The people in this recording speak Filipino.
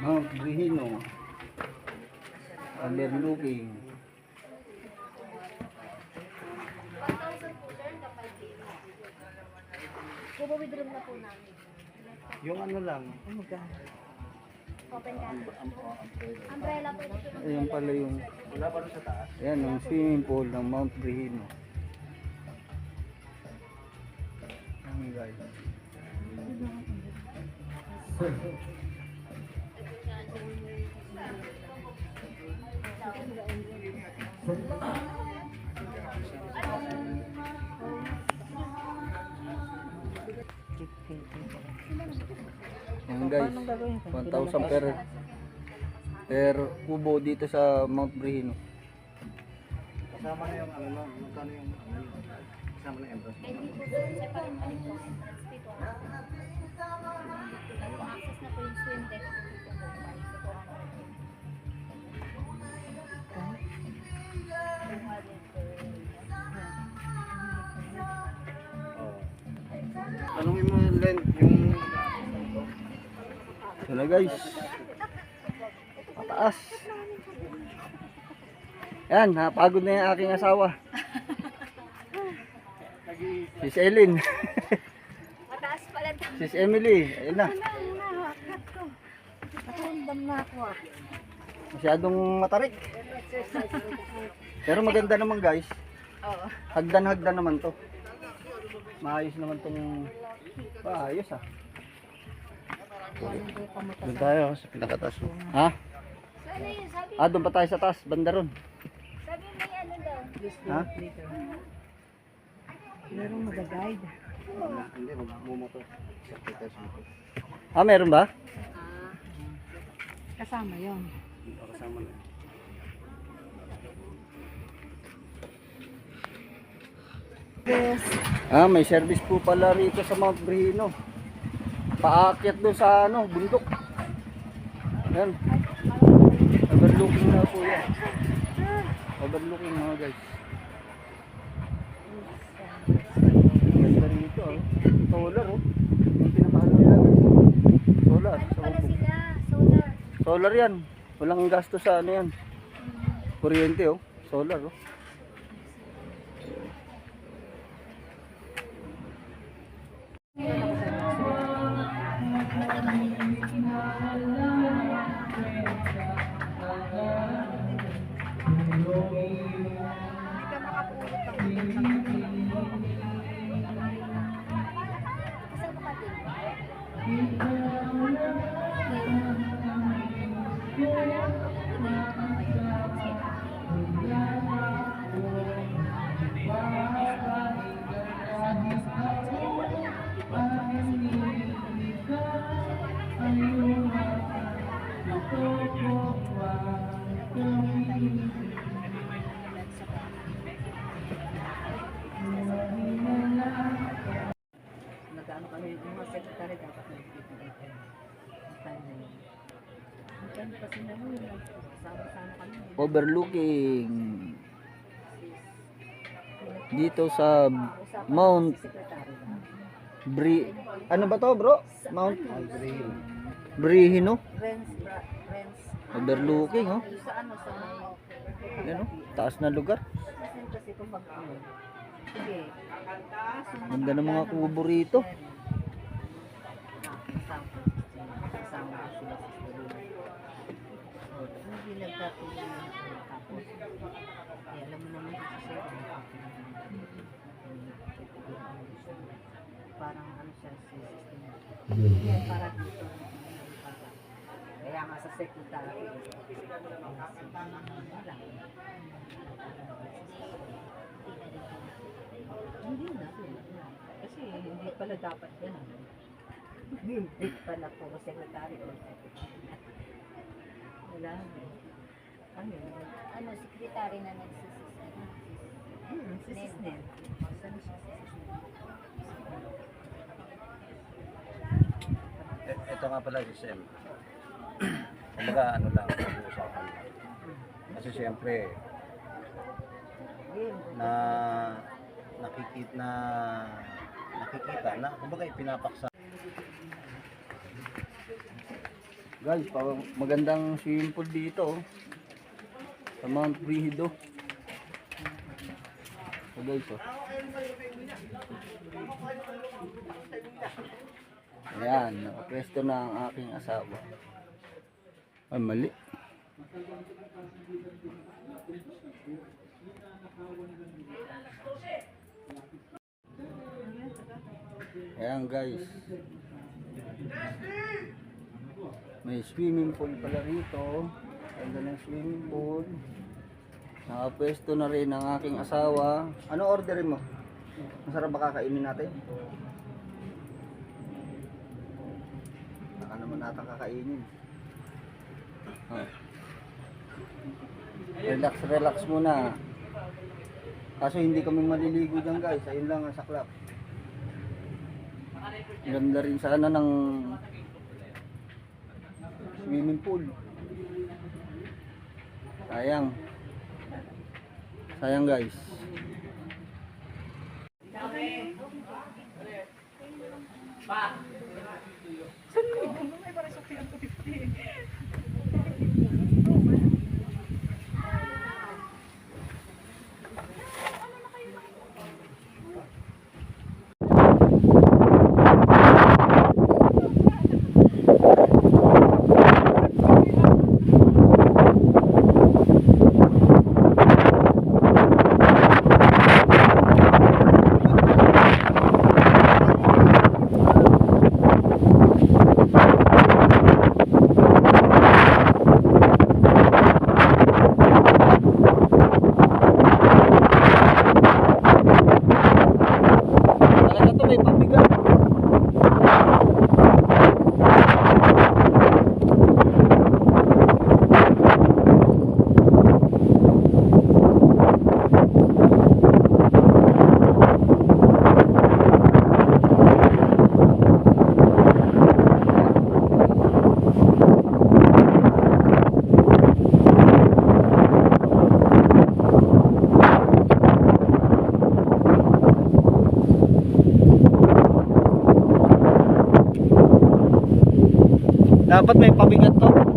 Mount Brihino. Overlooking. Bubawid-room na po namin. Yung ano lang. Open canopy. Umbrella po dito. Ayun pala yung. Wala pa rin sa taas. Ayan, yung swimming pool ng Mount Brihino. Ayan guys. Ayan guys, 1,000 per kubo dito sa Mount Brihino. Kasama na yung ano lang, magkano yung kasama na entrance. Hindi po sir, separate pa rin po ang entrance dito. Access na po yung swim deck. Tanungin mo yung length, yung ito na guys, mataas. Yan, napagod na yung aking asawa, Sis Ellen. Mataas pala ito. Sis Emily, ayun na. Nakundam na ako ah. Masyadong matarik. Pero maganda naman guys. Oo. Hagdan-hagdan naman to. Maayos naman tong ayos ah. Doon tayo sa pinakataas. Ha? Sana yun, sabi. Doon pa tayo sa taas, banda ron. Sabi may ano daw. Ha? Merong mag-guide. Hindi, magmumoto. Meron ba? Kasama yon. Kasama na. Yes. May service po pala rito sa Mount Brihino. Paakyat doon sa bundok. Yan. Overlooking na po yan. Overlooking mga guys. Ganda rito oh. Solar oh. Yung pinakahalo nila. Solar. Ano pala sila? Solar. Solar yan. Walang gasto sa yan. Kuryente oh. Solar oh. Nag-ano kami, yung mga secretary dapat nag-ipon. Ang pa sila mo, sama-sama kami. Overlooking dito sa Mount ano ba to bro? Mount Brihino. Friends. Overlooking oh. Sa ano, sa Yan oh. Taas na lugar. kasi kung mag-ano. Sige. Ganda ng mga kubo rito. Kasama sila sa hindi nagkatuloy tapos alam mo naman sa sir parang ano siya system yan para dito kaya nga sa secretary hindi na kasi hindi pala dapat yan hindi pala po secretary o wala. Ano, sekretary na nagsisisa. Sis Nel. Saan siya? Ito nga pala si Sem. Kumbaga ano lang, pag-uusapan lang. Kasi siyempre nakikita na kumbaga ipinapaksa. Guys, magandang swimming pool dito. Sa Mount Brihido. So guys, ayan, nakapwesto na ang aking asawa. Ay, mali. Ayan guys. May swimming pool pala rito. Ganda ng swimming pool. Nakapwesto na rin ang aking asawa. Ano orderin mo? Masarap ba kakainin natin? Baka naman natin kakainin. Oh. Relax, relax muna. Kaso hindi kami maliligo dyan guys. Ayun lang ang saklap. Ganda rin sana ng swimming pool. Sayang. Sayang guys. Talaga to may pabigat. Dapat may pabigat to.